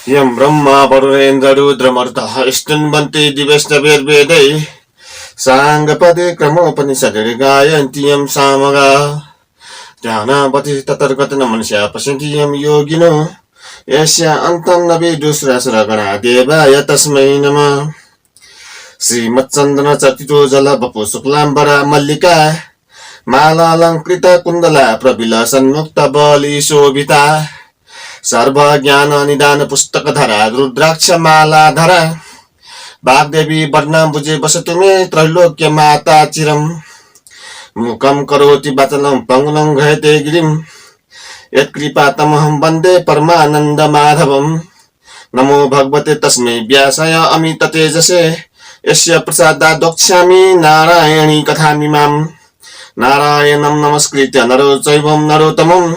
यं ब्रह्मा वरुणेन्द्ररुद्रमरुतः स्तुन्वन्ति दिवश्चतुर्वेदै साङ्गपदे क्रमोपनिषदे गायन्ति यं सामगा ध्यानावति ततर्गत मनस्या पश्यन्ति यं योगिनो यस्य अन्तं न विदुषरासुरगणा देवाय तस्मै नमः। श्रीमच्चन्दन चर्चितो जलवपु शुक्लाम्बरा मल्लिका मालालङ्कृत कुन्दला प्रविलसन्मुक्त बलि शोभिता सर्वज्ञान निदान पुस्तकधरा रुद्राक्ष मालाधरा वाग्देवी वर्णाम्बुजे वसतु मे त्रैलोक्य माता चिरम् मुखं करोति वचनं पङ्गुलं घयते गिरिं यत्कृपातमहं वन्दे परमानन्द माधवम्। नमो भगवते तस्मै व्यासाय अमित तेजसे यस्य प्रसादात् वक्ष्यामि नारायणी कथामिमाम्। नारायणं नमस्कृत्य नरो चैव नरोत्तमम्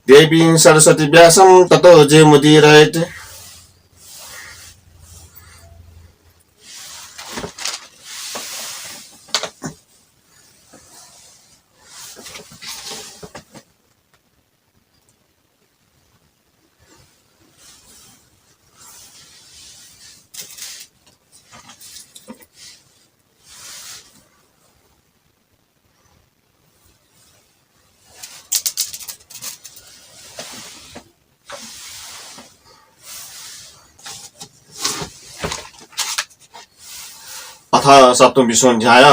देवीं सरस्वती व्यासं ततो जयमुदीरयेत्। अथ सप्तम विष्णुअध्याय।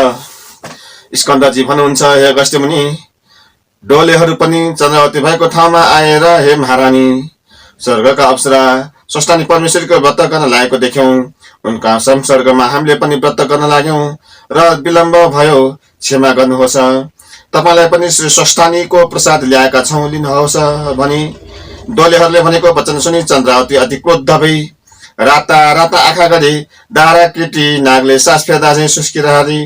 स्कन्दजी भन्नुहुन्छ, हे अगस्त्य मुनि, डोलेहरू पनि चन्द्रावती भएको ठाउँमा आएर हे महारानी स्वर्गका अप्सरा स्रष्टानी परमेश्वरको व्रत गर्न लागेको देख्यौं। उनका संसर्गमा हामीले पनि व्रत गर्न लाग्यौं र विलम्ब भयो, क्षमा गर्नुहोस्। तपाईलाई पनि श्री स्रष्टानीको प्रसाद ल्याएका छौं, लिनुहोस् भनी डोलेहरूले भनेको वचन सुनि चन्द्रावती अति क्रोद्ध भई राता राता आँखा गरी दारा केटी नागले सास फेर्दा चाहिँ सुस्किरहरी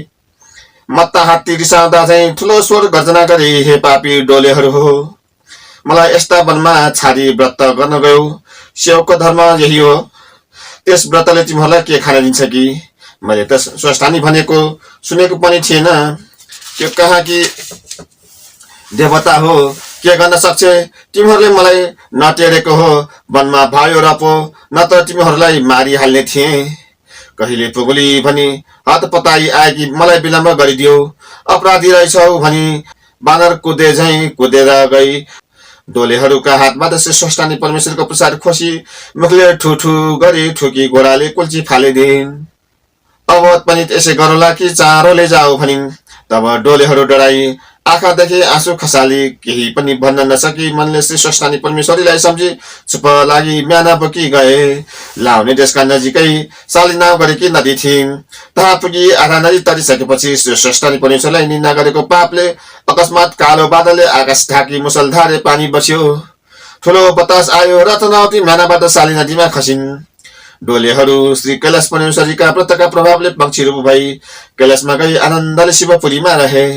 मत्ता हात्ती रिसाउँदा चाहिँ ठुलो स्वर गर्जना गरी, हे पापी डोलेहरू हो, मलाई यस्ता वनमा छाडी व्रत गर्न गयो। सेवको धर्म यही हो, त्यस व्रतले तिमीहरूलाई के खान दिन्छ कि? मैले त स्रष्टानी भनेको सुनेको पनि थिएन, त्यो कहाँ कि देवता हो, के गर्न सक्छ? तिमीहरूले मलाई नटेरेको हो, वनमा भयो र पो न त तिमीहरूलाई मारिहाल्ने थिए। कहिले पुगुली भनी हतपताई आएकी मलाई विलम्ब गरिदियो, अपराधी रहेछौ भनी बानर कुदे झैं कुदेर गई डोलेहरूका हातबाट श्री स्रष्टानी परमेश्वरको प्रसाद खोसी मुखले ठुठु गरी ठुकी घोडाले कुल्ची फालिदिन्। अब पनि त्यसै गरौँला कि चारोले जाऊ भनिन्। तब डोलेहरू डराई आँखादेखि आँसु खसाली केही पनि भन्न नसकी मनले श्री स्रष्टानी परमेश्वरीलाई सम्झी चुप लागि म्याना बोकी गए। लाउने देशका नजिकै सालिनाव गरेकी नदी थिइन्। तहाँ पुगी आधा नदी तरिसकेपछि श्री स्रष्टानी परमेश्वरलाई निन्दा गरेको पापले अकस्मात कालो बादलले आकाश ढाकी मुसलधारे पानी बस्यो। ठुलो बतास आयो र चन्द्रावती म्यानाबाट साली नदीमा खसिन्। डोलेहरू श्री कैलाश परमेश्वरीका व्रतका प्रभावले पक्षीरूप भई कैलाशमा गई आनन्दले शिवपुरीमा रहे।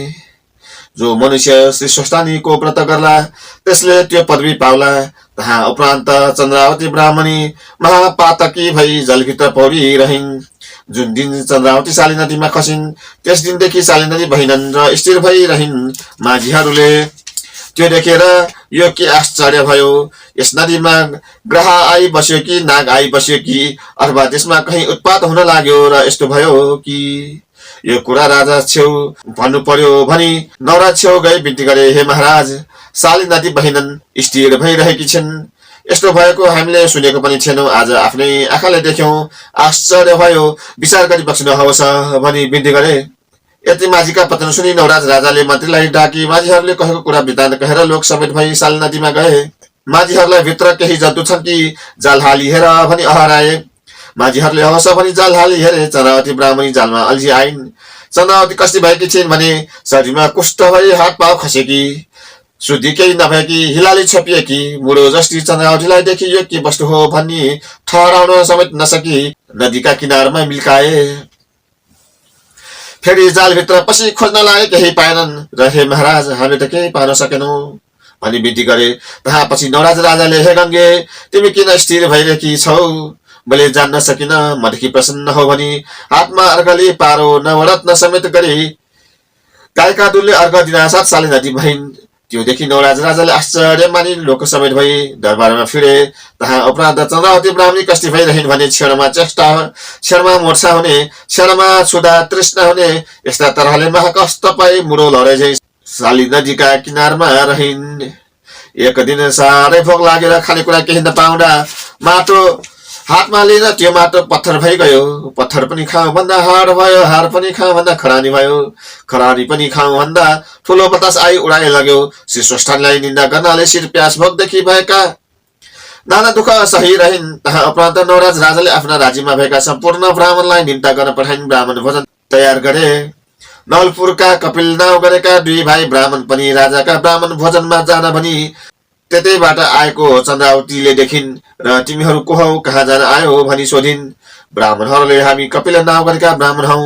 जो मनुष्य श्री स्रष्टानीको व्रत गर्ला त्यसले त्यो पदवी पाउला। तहाँ उपरान्त चन्द्रावती ब्राह्मणी महापातकी भई जलभित्र पौडिरहिन्। जुन दिन चन्द्रावती साली नदीमा खसिन् त्यस दिनदेखि साली नदी बहिनन् र स्थिर भइरहिन्। माझीहरूले त्यो देखेर यो के आश्चर्य भयो, यस नदीमा ग्रह आई बस्यो कि नाग आई बस्यो कि अथवा त्यसमा कहीँ उत्पात हुन लाग्यो र यस्तो भयो कि? यो कुरा राजा छेउ भन्नु पर्यो भनी नवराज छेउ गई बिन्ती गरे, हे महाराज, साली नदी बहिनन् स्थिर भइरहेकी छिन्। यस्तो भएको हामीले सुनेको पनि थिएनौं, आज आफ्नै आँखाले देख्यौं, आश्चर्य भयो, विचार गरी बक्सिनुहोस् भनी बिन्ती गरे। यति माझीका वचन सुनि नवराज राजाले मन्त्रीलाई डाकी माझीहरूले कहेको कुरा वृत्तान्त कहेर लोक समेत भई साली नदीमा गए। माझीहरूलाई भित्र केही जन्तु छन् कि जाल हाली हेर भनी हराए। माझीहरूले हवस भनी जाल हाली हेरे। चन्द्रावती ब्राह्मणी जालमा अल्झी आइन्। चन्द्रावती कस्ती भएकी छिन् भने शरीरमा कुष्ठ भई हात पाउ खसेकी, शुद्धि केही नभएकी, हिलाली छोपिएकी, मुडो जस्ती चन्द्रावतीलाई देखि यो के वस्तु हो भनी ठहराउन समेत नसकी नदीका किनारमा मिल्काए। फेरि जालभित्र पसी खोज्न लागे, केही पाएनन् र हे महाराज, हामी त केही पाउन सकेनौं भनी बिन्ती गरे। तहाँ पछि नवराज राजाले, हे गङ्गे, तिमी किन स्थिर भइरहेकी छौ? मैले जान्न सकिन, मदेखि प्रसन्न हो भनी हातमा अर्घले पारो नवरत्न समेत गरी गायका दुलले अर्घ दिनासाथ साली नदी बहिन्। त्यो देखि नवराज राजाले आश्चर्य मानि लोक समेत भई दरबारमा फिरे। तहाँ अपराध चन्द्रावती ब्राह्मणी कष्टी भइरहन् भने क्षणमा मोर्छा हुने, क्षणमा छुदा तृष्णा हुने, यस्ता तरहले महाकष्ट पाई मुरो लरे झै साली नदीका किनारमा रहिन्। एक दिन साह्रै भोक लागेर खानेकुरा केही नपाउँदा माटो हातमा लिएर त्यो माटो पत्थर भइगयो। पत्थर पनि खाउँ भन्दा हाड भयो, हाड पनि खाउँ भन्दा खरानी भयो, खरानी पनि खाउँ भन्दा ठुलो बतास आई उडाइ लग्यो। श्री स्रष्टालाई निन्दा गर्नाले शिर प्यास भोकदेखि भएका नाना दुःख सही रहिन्। तहाँ उपरान्त नवराज राजाले आफ्ना राज्यमा भएका सम्पूर्ण ब्राह्मणलाई निम्ता गर्न पठाइन्। ब्राह्मण भोजन तयार गरे। नवलपुरका कपिल नाउँ गरेका दुई भाइ ब्राह्मण पनि राजाका ब्राह्मण भोजनमा जान भनी त्यतैबाट आएको चन्द्रावतीले देखिन् र तिमीहरू को हौ, कहाँ जान आयो भनी सोधिन्। ब्राह्मणहरूले हामी कपिल नाउँ गरेका ब्राह्मण हौ,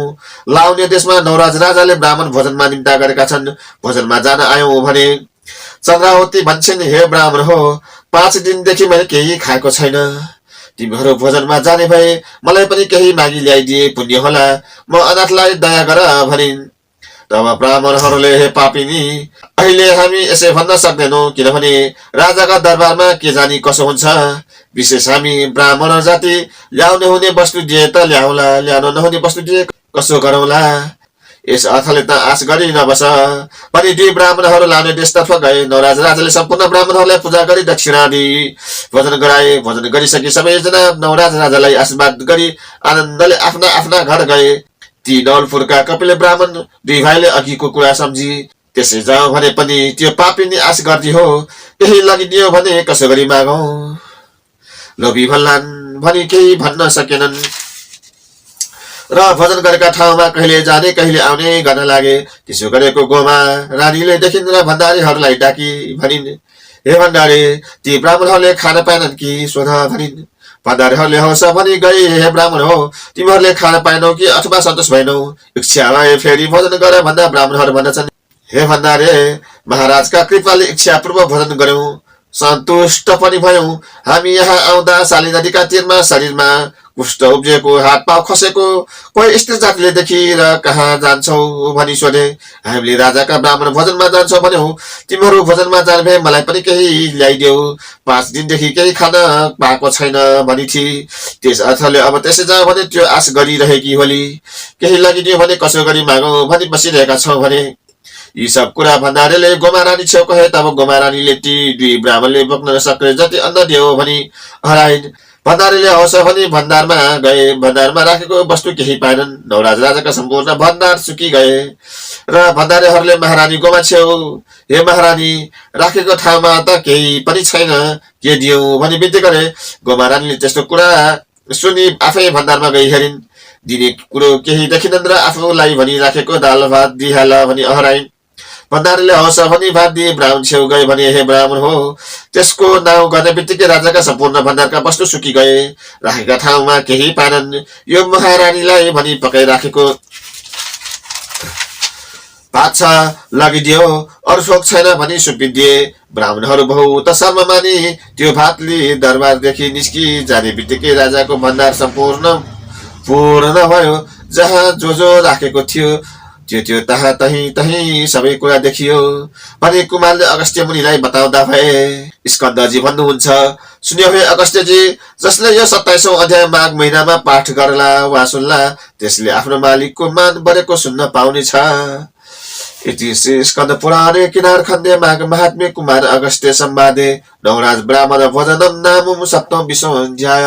लाउने देशमा नवराज राजाले ब्राह्मण भोजनमा निम्ता गरेका छन्, भोजनमा जान आयौं भने। चन्द्रावती भन्छन्, हे ब्राह्मण हो, 5 दिनदेखि मैले केही खाएको छैन, तिमीहरू भोजनमा जाने भए मलाई पनि केही मागी ल्याइदिए पुण्य होला, म अनाथलाई दया गर भनिन्। तब ब्राह्मणहरूले, हे पापिनी, अहिले हामी यसै भन्न सक्दैनौं, किनभने राजाका दरबारमा के जानी कसो हुन्छ। विशेष हामी ब्राह्मण जाति ल्याउने हुने वस्तु दिए त ल्याउला, ल्याउन नहुने वस्तु दिए कसो गरौँला। यस अर्थले त आश गरी नबस पनि दुई ब्राह्मणहरू लाउने देशतर्फ गए। नवराज राजाले सम्पूर्ण ब्राह्मणहरूलाई पूजा गरी दक्षिणा दिई भोजन गराए। भोजन गरिसके सबैजना नवराज राजालाई आशीर्वाद गरी आनन्दले आफ्ना आफ्ना घर गए। ती नवलपुरका कपिल ब्राह्मण दुई भाइले अघिको कुरा सम्झी त्यसै जाउँ भने पनि त्यो पापिनी आश गर्दी हो, केही लगिदियो भने कसो गरी मागौं। लोभी भल्लान् भनी केही भन्न सकेनन् र भोजन गरेका ठाउँमा कहिले जाने कहिले आउने गर्न लागे। त्यसो गरेको गोमा रानीले देखिन् र भण्डारीहरूलाई डाकी भनिन्, हे भण्डारी, ती ब्राह्मणहरूले खान पाएनन् कि सोध भनिन्। भण्डारीहरूले हौस भनी गए, हे ब्राह्मण हो, तिमीहरूले खान पाएनौ कि अथवा सन्तोष भएनौ, इच्छा भए फेरि भोजन गर भन्दा ब्राह्मणहरू भन्दछन्। हे भण्डारी, महाराजका कृपाले इच्छापूर्वक भोजन गर्यौं, सन्तुष्ट पनि भयौं। हामी यहाँ आउँदा साली नदीका तीरमा शरीरमा कुष्ठ उब्जिएको, हात पाउ खसेको कोही स्त्री जातिले देखिएर कहाँ जान्छौ भनी सोधे। हामीले राजाका ब्राह्मण भोजनमा जान्छौ भन्यौ, तिमीहरू भोजनमा जाने भए मलाई पनि केही ल्याइदेऊ, 5 दिनदेखि केही खान पाएको छैन भनी थिए। त्यस अर्थले अब त्यसै जाऊ भने त्यो आश गरिरहेकी होली, केही लगिदियो भने कसो गरी मागौं भनी बसिरहेका छौं भने। यी सब कुरा भण्डारीले गोमा रानी छेउ कहे। तब गोमा रानीले ती दुई ब्राह्मणले बोक्न नसक्ने जति अन्न दियो भनी हराइन्। भण्डारीले हौस भनी भण्डारमा गए। भण्डारमा राखेको वस्तु केही पाएनन्। नवराज राजाका सम्पूर्ण भण्डार सुकी गए र भण्डारीहरूले महारानी गोमा छेउ, हे महारानी, राखेको ठाउँमा त केही पनि छैन, के दियौं भनी बिन्ती गरे। गोमा रानीले त्यस्तो कुरा सुनि आफै भण्डारमा गई हेरिन्। दिने कुरो केही देखिनन् र आफूलाई भनी राखेको दाल भात दिइहाल भनी हराइन्। भण्डारीले हौस भनी भात दिए। ब्राह्मण छेउ गए भने, हे ब्राह्मण हो, त्यसको नाउँ गर्ने बित्तिकै राजाका सम्पूर्ण भण्डारका वस्तु सुकी गए, राखेका ठाउँमा केही पाएनन्। यो महारानीलाई भनी पकाइराखेको भात छ, लगिदियो, अरू थोक छैन भनी सुम्पिदिए। ब्राह्मणहरू बहुत शर्म मानी त्यो भात लिई दरबारदेखि निस्कि जाने बित्तिकै राजाको भण्डार सम्पूर्ण पूर्ण भयो। जहाँ जो राखेको थियो त्यो तहाँ तही सबै कुरा देखियो भने कुमारले अगस्त्य मुनिलाई बताउँदा भए। स्कन्दजी भन्नुहुन्छ, सुन्यो हे अगस्त्यजी, जसले यो 27औं अध्याय माघ महिनामा पाठ गर्ला वा सुन्ला त्यसले आफ्नो मालिकको मान बढेको सुन्न पाउनेछ। इति श्री स्कन्द पुराणे किनार खण्डे माघ महात्म्य कुमार अगस्त्य संवादे नवराज ब्राह्मण भोजनम नाम 7वां अध्याय।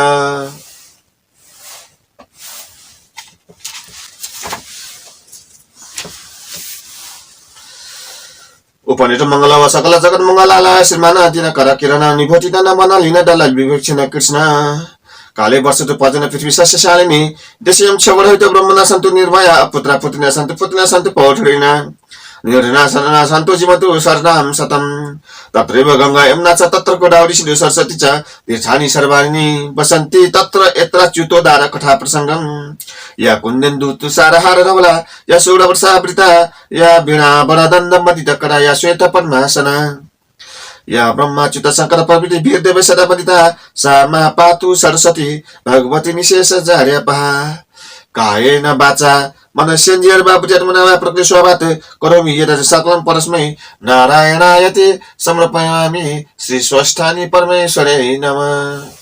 उपनेट मंगल व सकल जगत मंगलालय श्रीमान दिनकर किरण निभोटिन मन लिन दलाल विवेक्षण कृष्ण काले वर्ष तो पजन पृथ्वी सस्यशालिनी देशयम क्षवरहित ब्रह्मणा सन्तु निर्भया पुत्रा पुत्रिना सन्तु पौठरिना निर्णा सन्ना सन्तु जीवन्तु शरणाम शतम। तत्रैव गंगा यमुना च तत्र गोदावरी सिन्धु सरस्वती च तीर्थानि सर्वाणि वसन्ति तत्र यत्र च्युतोदार कथा प्रसंगम। या कुन्देन्दु तुषारहार धवला या शूरवर्षावृता या वीणा वरदण्ड मदितकरा या श्वेत पद्मासना या ब्रह्माच्युत शंकर प्रभृति वीर देव सदा वन्दिता सा मा पातु सरस्वती भगवती निशेष जार्यपहा। कायेन वाचा मन सेन्जियर बाबुज्याट मुनावा प्रकृष्वाभात करोमि यत सकलं परस्मै नारायणायते समर्पयामि श्री स्वस्थानी परमेश्वरै नमः।